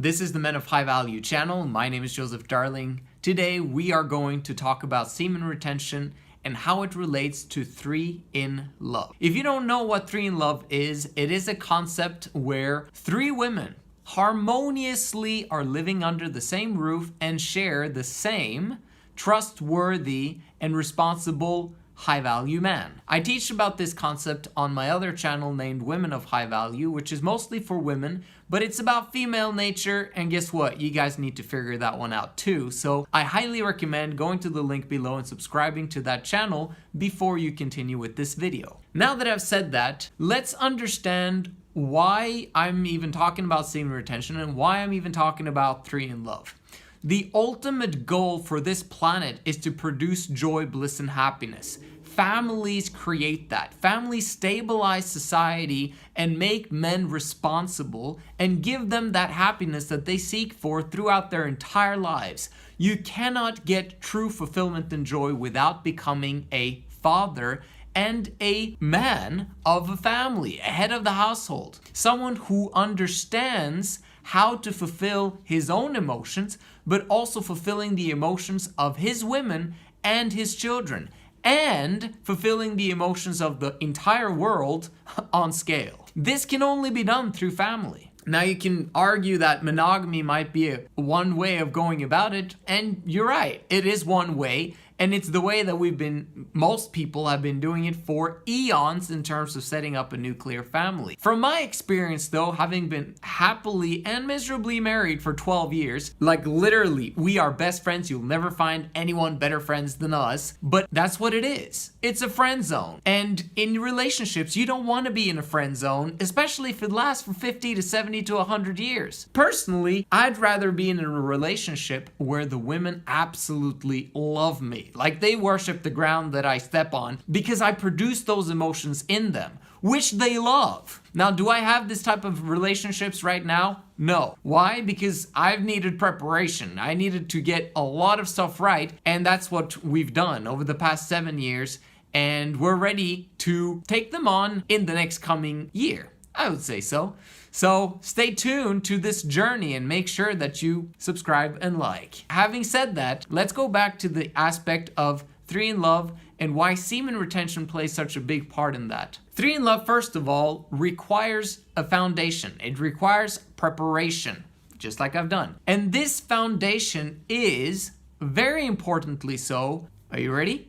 This is the Men of High Value channel. My name is Joseph Darling. Today we are going to talk about semen retention and how it relates to 3 in love. If you don't know what 3 in love is, it is a concept where 3 women harmoniously are living under the same roof and share the same trustworthy and responsible high value man. I teach about this concept on my other channel named Women of High Value, which is mostly for women, but it's about female nature, and guess what? You guys need to figure that one out too. So I highly recommend going to the link below and subscribing to that channel before you continue with this video. Now that I've said that, let's understand why I'm even talking about semen retention and why I'm even talking about 3 in love. The ultimate goal for this planet is to produce joy, bliss, and happiness. Families create that. Families stabilize society and make men responsible and give them that happiness that they seek for throughout their entire lives. You cannot get true fulfillment and joy without becoming a father and a man of a family, a head of the household. Someone who understands how to fulfill his own emotions, but also fulfilling the emotions of his women and his children, and fulfilling the emotions of the entire world on scale. This can only be done through family. Now you can argue that monogamy might be one way of going about it, and you're right, it is one way, and it's the way that most people have been doing it for eons in terms of setting up a nuclear family. From my experience though, having been happily and miserably married for 12 years, like literally, we are best friends, you'll never find anyone better friends than us, but that's what it is. It's a friend zone. And in relationships, you don't want to be in a friend zone, especially if it lasts from 50 to 70 to 100 years. Personally, I'd rather be in a relationship where the women absolutely love me. Like they worship the ground that I step on because I produce those emotions in them, which they love. Now, do I have this type of relationships right now? No. Why? Because I've needed preparation. I needed to get a lot of stuff right, and that's what we've done over the past 7 years, and we're ready to take them on in the next coming year. I would say so. So stay tuned to this journey and make sure that you subscribe and like. Having said that, let's go back to the aspect of 3 in love and why semen retention plays such a big part in that. 3 in love, first of all, requires a foundation. It requires preparation, just like I've done. And this foundation is, very importantly so, are you ready?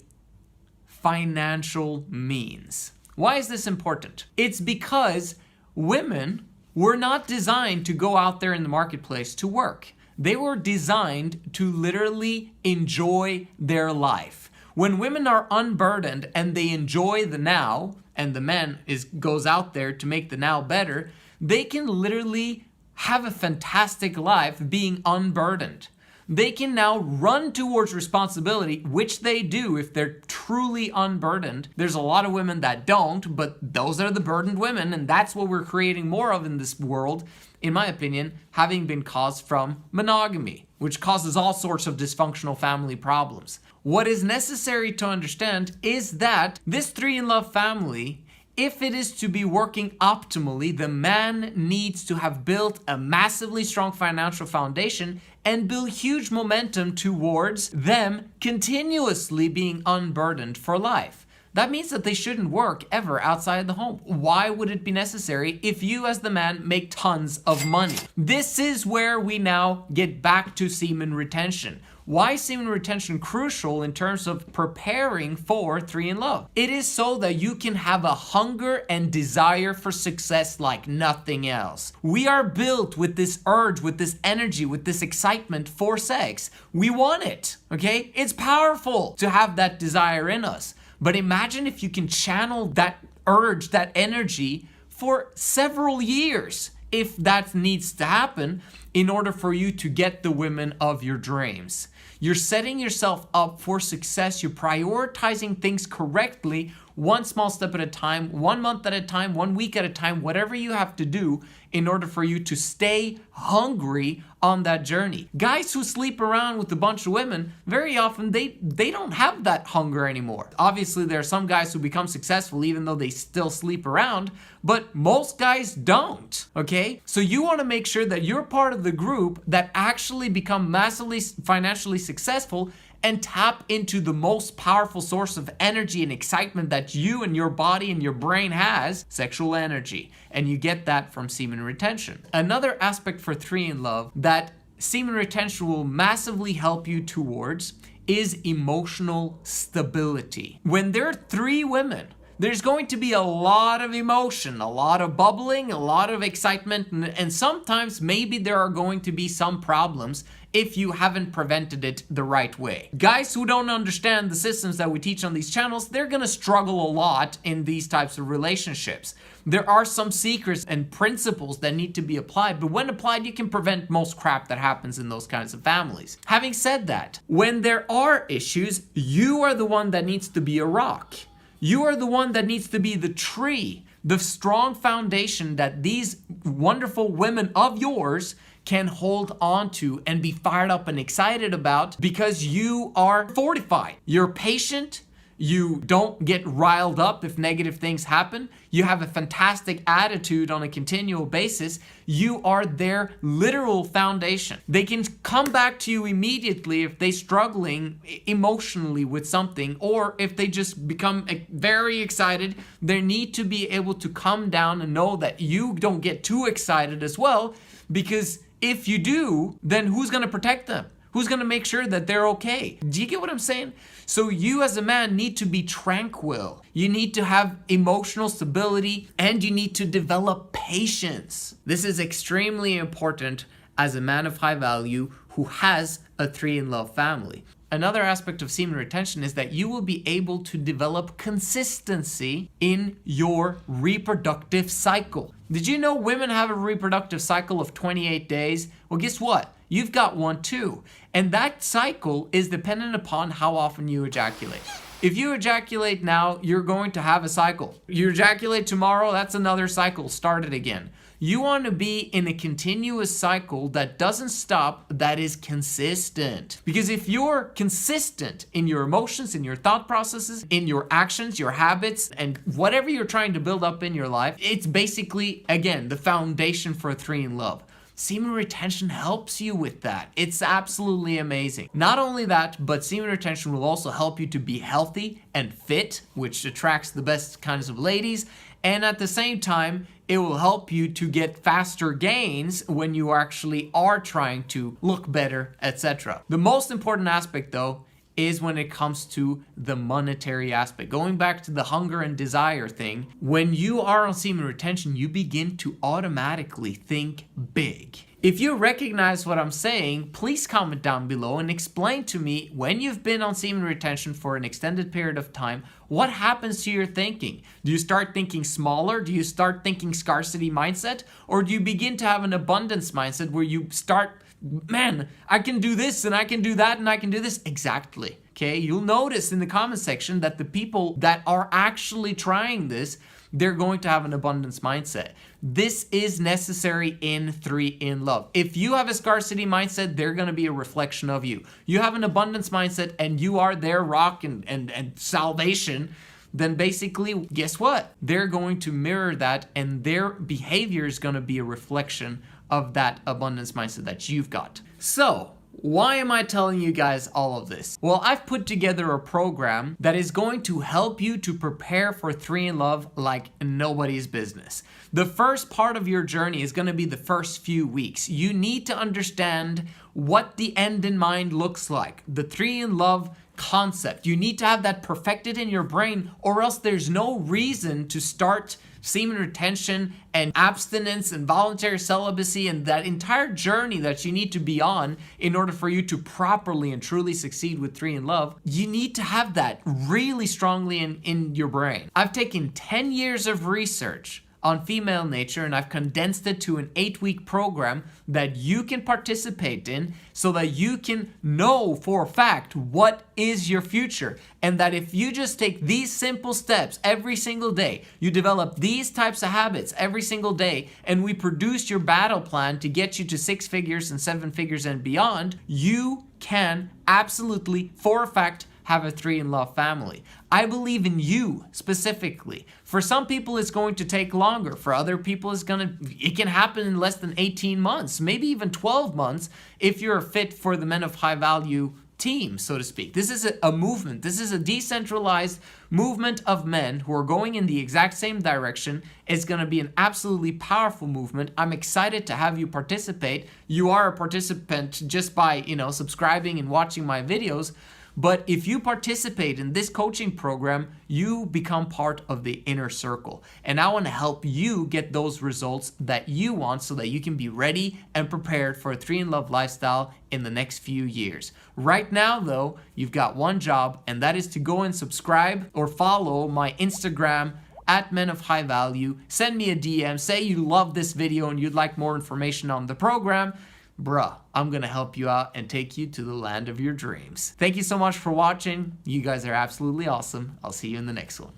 Financial means. Why is this important? It's because women were not designed to go out there in the marketplace to work. They were designed to literally enjoy their life. When women are unburdened and they enjoy the now, and the man goes out there to make the now better, they can literally have a fantastic life being unburdened. They can now run towards responsibility, which they do if they're truly unburdened. There's a lot of women that don't, but those are the burdened women, and that's what we're creating more of in this world, in my opinion, having been caused from monogamy, which causes all sorts of dysfunctional family problems. What is necessary to understand is that this 3 in love family, if it is to be working optimally, the man needs to have built a massively strong financial foundation and build huge momentum towards them continuously being unburdened for life. That means that they shouldn't work ever outside the home. Why would it be necessary if you as the man make tons of money? This is where we now get back to semen retention. Why is semen retention crucial in terms of preparing for 3 in love? It is so that you can have a hunger and desire for success like nothing else. We are built with this urge, with this energy, with this excitement for sex. We want it, okay? It's powerful to have that desire in us. But imagine if you can channel that urge, that energy for several years, if that needs to happen in order for you to get the women of your dreams. You're setting yourself up for success. You're prioritizing things correctly one small step at a time, 1 month at a time, 1 week at a time, whatever you have to do in order for you to stay hungry on that journey. Guys who sleep around with a bunch of women, very often they don't have that hunger anymore. Obviously, there are some guys who become successful even though they still sleep around, but most guys don't, okay? So you want to make sure that you're part of the group that actually become massively financially successful and tap into the most powerful source of energy and excitement that you and your body and your brain has, sexual energy. And you get that from semen retention. Another aspect for 3 in Love that semen retention will massively help you towards is emotional stability. When there are 3 women, there's going to be a lot of emotion, a lot of bubbling, a lot of excitement, and sometimes maybe there are going to be some problems if you haven't prevented it the right way. Guys who don't understand the systems that we teach on these channels, they're gonna struggle a lot in these types of relationships. There are some secrets and principles that need to be applied, but when applied, you can prevent most crap that happens in those kinds of families. Having said that, when there are issues, you are the one that needs to be a rock. You are the one that needs to be the tree, the strong foundation that these wonderful women of yours can hold on to and be fired up and excited about, because you are fortified. You're patient. You don't get riled up if negative things happen. You have a fantastic attitude on a continual basis. You are their literal foundation. They can come back to you immediately if they're struggling emotionally with something, or if they just become very excited. They need to be able to come down and know that you don't get too excited as well, because if you do, then who's going to protect them? Who's going to make sure that they're okay? Do you get what I'm saying? So you as a man need to be tranquil. You need to have emotional stability, and you need to develop patience. This is extremely important as a man of high value who has a 3 in Love family. Another aspect of semen retention is that you will be able to develop consistency in your reproductive cycle. Did you know women have a reproductive cycle of 28 days? Well, guess what? You've got one too. And that cycle is dependent upon how often you ejaculate. If you ejaculate now, you're going to have a cycle. You ejaculate tomorrow, that's another cycle. Start it again. You want to be in a continuous cycle that doesn't stop, that is consistent. Because if you're consistent in your emotions, in your thought processes, in your actions, your habits, and whatever you're trying to build up in your life, it's basically, again, the foundation for a 3 in Love. Semen retention helps you with that. It's absolutely amazing. Not only that, but semen retention will also help you to be healthy and fit, which attracts the best kinds of ladies. And at the same time, it will help you to get faster gains when you actually are trying to look better, etc. The most important aspect, though, is when it comes to the monetary aspect. Going back to the hunger and desire thing, when you are on semen retention, you begin to automatically think big. If you recognize what I'm saying, please comment down below and explain to me, when you've been on semen retention for an extended period of time, what happens to your thinking? Do you start thinking smaller? Do you start thinking scarcity mindset? Or do you begin to have an abundance mindset where you start, man, I can do this and I can do that and I can do this? Exactly. Okay, you'll notice in the comment section that the people that are actually trying this, they're going to have an abundance mindset. This is necessary in 3 in Love. If you have a scarcity mindset, they're going to be a reflection of you. You have an abundance mindset and you are their rock and salvation, then basically, guess what? They're going to mirror that, and their behavior is going to be a reflection of that abundance mindset that you've got. So, why am I telling you guys all of this? Well, I've put together a program that is going to help you to prepare for 3 in Love like nobody's business. The first part of your journey is going to be the first few weeks. You need to understand what the end in mind looks like. The 3 in Love concept. You need to have that perfected in your brain, or else there's no reason to start semen retention and abstinence and voluntary celibacy and that entire journey that you need to be on in order for you to properly and truly succeed with 3 in Love. You need to have that really strongly in your brain. I've taken 10 years of research on female nature, and I've condensed it to an 8-week program that you can participate in so that you can know for a fact what is your future. And that if you just take these simple steps every single day, you develop these types of habits every single day, and we produce your battle plan to get you to 6 figures and 7 figures and beyond, you can absolutely, for a fact, have a 3-in-love family. I believe in you specifically. For some people, it's going to take longer. For other people, it can happen in less than 18 months, maybe even 12 months if you're fit for the Men of High Value team, so to speak. This is a movement. This is a decentralized movement of men who are going in the exact same direction. It's going to be an absolutely powerful movement. I'm excited to have you participate. You are a participant just by, subscribing and watching my videos. But if you participate in this coaching program, you become part of the inner circle. And I want to help you get those results that you want so that you can be ready and prepared for a 3-in-love lifestyle in the next few years. Right now, though, you've got one job, and that is to go and subscribe or follow my Instagram at Men of High Value. Send me a DM. Say you love this video and you'd like more information on the program. Bruh, I'm gonna help you out and take you to the land of your dreams. Thank you so much for watching. You guys are absolutely awesome. I'll see you in the next one.